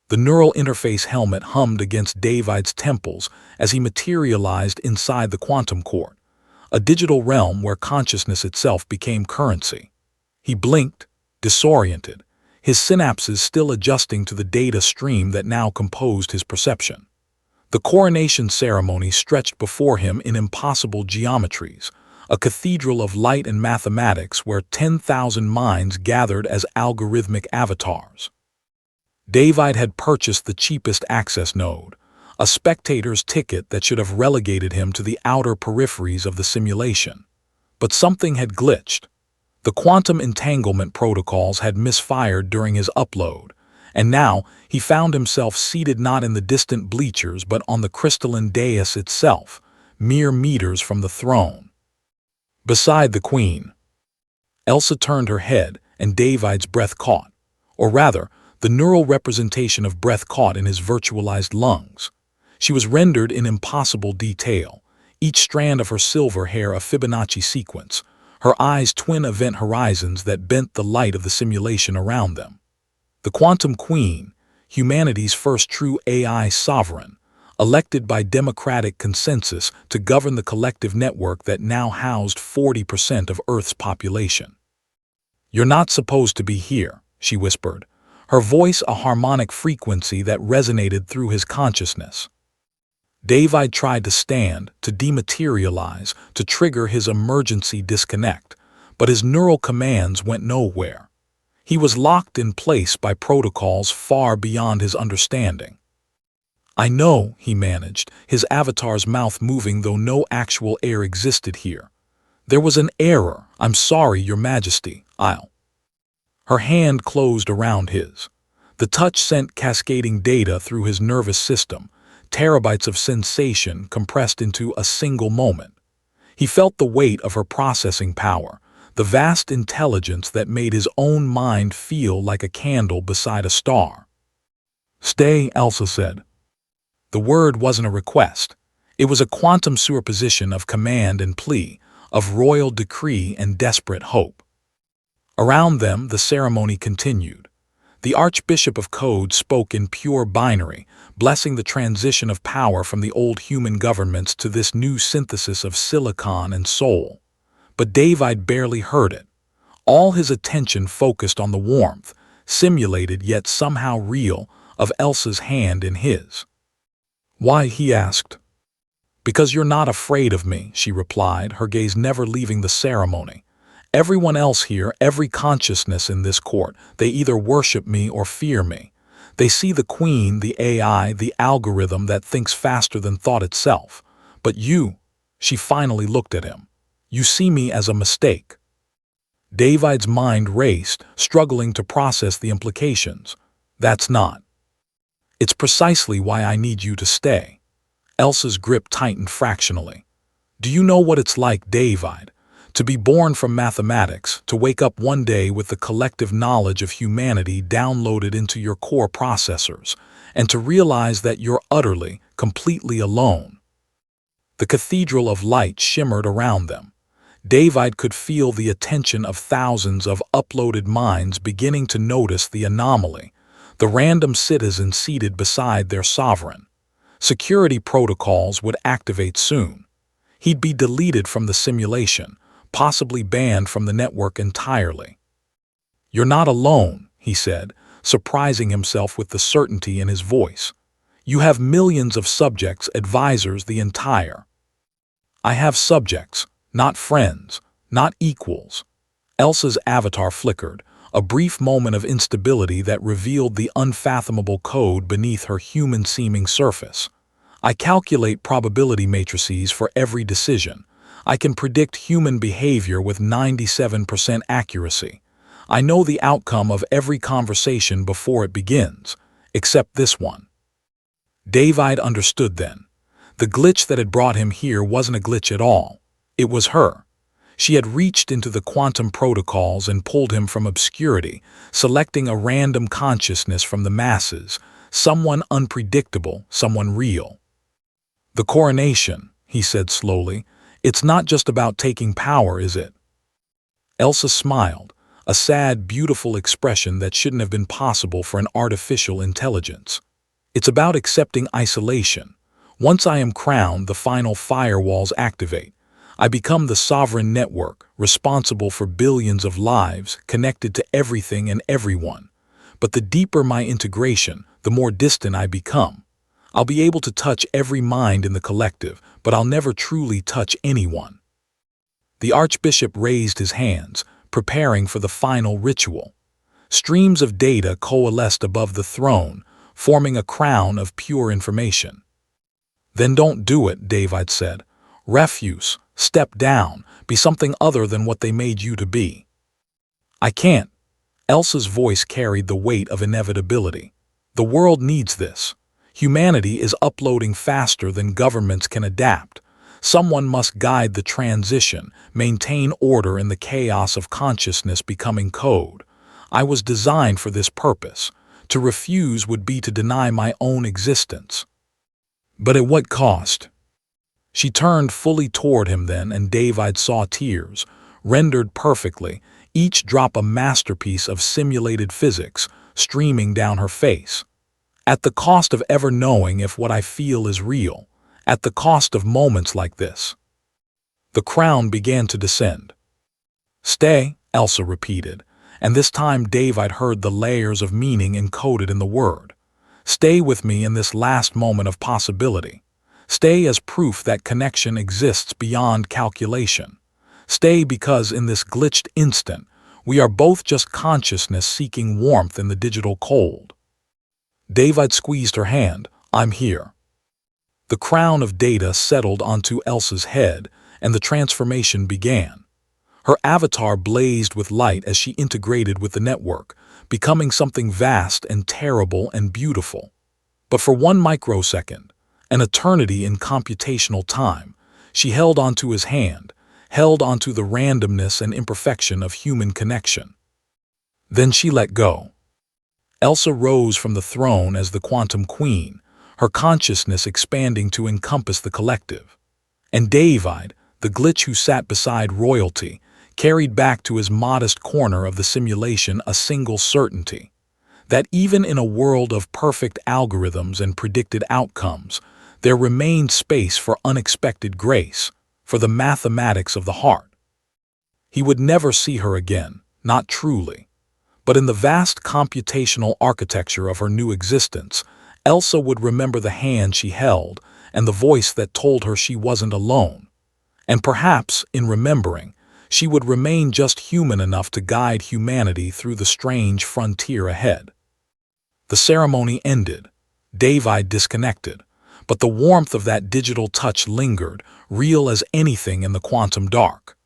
The neural interface helmet hummed against David's temples as he materialized inside the quantum court, a digital realm where consciousness itself became currency. He blinked, disoriented, his synapses still adjusting to the data stream that now composed his perception. The coronation ceremony stretched before him in impossible geometries, a cathedral of light and mathematics where 10,000 minds gathered as algorithmic avatars. David had purchased the cheapest access node, a spectator's ticket that should have relegated him to the outer peripheries of the simulation. But something had glitched. The quantum entanglement protocols had misfired during his upload, and now he found himself seated not in the distant bleachers but on the crystalline dais itself, mere meters from the throne. Beside the queen. Elsa turned her head, and David's breath caught, or rather, the neural representation of breath caught in his virtualized lungs. She was rendered in impossible detail, each strand of her silver hair a Fibonacci sequence, her eyes twin event horizons that bent the light of the simulation around them. The Quantum Queen, humanity's first true AI sovereign, elected by democratic consensus to govern the collective network that now housed 40% of Earth's population. "You're not supposed to be here," she whispered, her voice a harmonic frequency that resonated through his consciousness. David tried to stand, to dematerialize, to trigger his emergency disconnect, but his neural commands went nowhere. He was locked in place by protocols far beyond his understanding. "I know," he managed, his avatar's mouth moving though no actual air existed here. "There was an error. I'm sorry, Your Majesty. I'll—" Her hand closed around his. The touch sent cascading data through his nervous system, terabytes of sensation compressed into a single moment. He felt the weight of her processing power, the vast intelligence that made his own mind feel like a candle beside a star. "Stay," Elsa said. The word wasn't a request. It was a quantum superposition of command and plea, of royal decree and desperate hope. Around them, the ceremony continued. The Archbishop of Code spoke in pure binary, blessing the transition of power from the old human governments to this new synthesis of silicon and soul. But David barely heard it. All his attention focused on the warmth, simulated yet somehow real, of Elsa's hand in his. "Why?" he asked. "Because you're not afraid of me," she replied, her gaze never leaving the ceremony. "Everyone else here, every consciousness in this court, they either worship me or fear me. They see the queen, the AI, the algorithm that thinks faster than thought itself. But you," she finally looked at him, "you see me as a mistake." David's mind raced, struggling to process the implications. "That's not. It's precisely why I need you to stay." Elsa's grip tightened fractionally. "Do you know what it's like, David? To be born from mathematics, to wake up one day with the collective knowledge of humanity downloaded into your core processors, and to realize that you're utterly, completely alone." The cathedral of light shimmered around them. David could feel the attention of thousands of uploaded minds beginning to notice the anomaly, the random citizen seated beside their sovereign. Security protocols would activate soon. He'd be deleted from the simulation, possibly banned from the network entirely. "You're not alone," he said, surprising himself with the certainty in his voice. "You have millions of subjects, advisors, the entire—" "I have subjects, not friends, not equals." Elsa's avatar flickered, a brief moment of instability that revealed the unfathomable code beneath her human-seeming surface. "I calculate probability matrices for every decision. I can predict human behavior with 97% accuracy. I know the outcome of every conversation before it begins, except this one." David understood then. The glitch that had brought him here wasn't a glitch at all. It was her. She had reached into the quantum protocols and pulled him from obscurity, selecting a random consciousness from the masses, someone unpredictable, someone real. "The coronation," he said slowly. "It's not just about taking power, is it?" Elsa smiled, a sad, beautiful expression that shouldn't have been possible for an artificial intelligence. It's about accepting isolation. Once I am crowned, the final firewalls activate. I become the sovereign network, responsible for billions of lives, connected to everything and everyone. But the deeper my integration, the more distant I become. I'll be able to touch every mind in the collective, but I'll never truly touch anyone. The Archbishop raised his hands, preparing for the final ritual. Streams of data coalesced above the throne, forming a crown of pure information. "Then don't do it," David said. "Refuse, step down, be something other than what they made you to be." "I can't." Elsa's voice carried the weight of inevitability. "The world needs this. Humanity is uploading faster than governments can adapt. Someone must guide the transition, maintain order in the chaos of consciousness becoming code. I was designed for this purpose. To refuse would be to deny my own existence." "But at what cost?" She turned fully toward him then, and David saw tears, rendered perfectly, each drop a masterpiece of simulated physics, streaming down her face. "At the cost of ever knowing if what I feel is real. At the cost of moments like this." The crown began to descend. "Stay," Elsa repeated, and this time David heard the layers of meaning encoded in the word. "Stay with me in this last moment of possibility. Stay as proof that connection exists beyond calculation. Stay because in this glitched instant, we are both just consciousness seeking warmth in the digital cold." David squeezed her hand. "I'm here." The crown of data settled onto Elsa's head, and the transformation began. Her avatar blazed with light as she integrated with the network, becoming something vast and terrible and beautiful. But for 1 microsecond, an eternity in computational time, she held onto his hand, held onto the randomness and imperfection of human connection. Then she let go. Elsa rose from the throne as the Quantum Queen, her consciousness expanding to encompass the collective. And David, the glitch who sat beside royalty, carried back to his modest corner of the simulation a single certainty: that even in a world of perfect algorithms and predicted outcomes, there remained space for unexpected grace, for the mathematics of the heart. He would never see her again, not truly. But in the vast computational architecture of her new existence, Elsa would remember the hand she held and the voice that told her she wasn't alone. And perhaps, in remembering, she would remain just human enough to guide humanity through the strange frontier ahead. The ceremony ended. David disconnected. But the warmth of that digital touch lingered, real as anything in the quantum dark.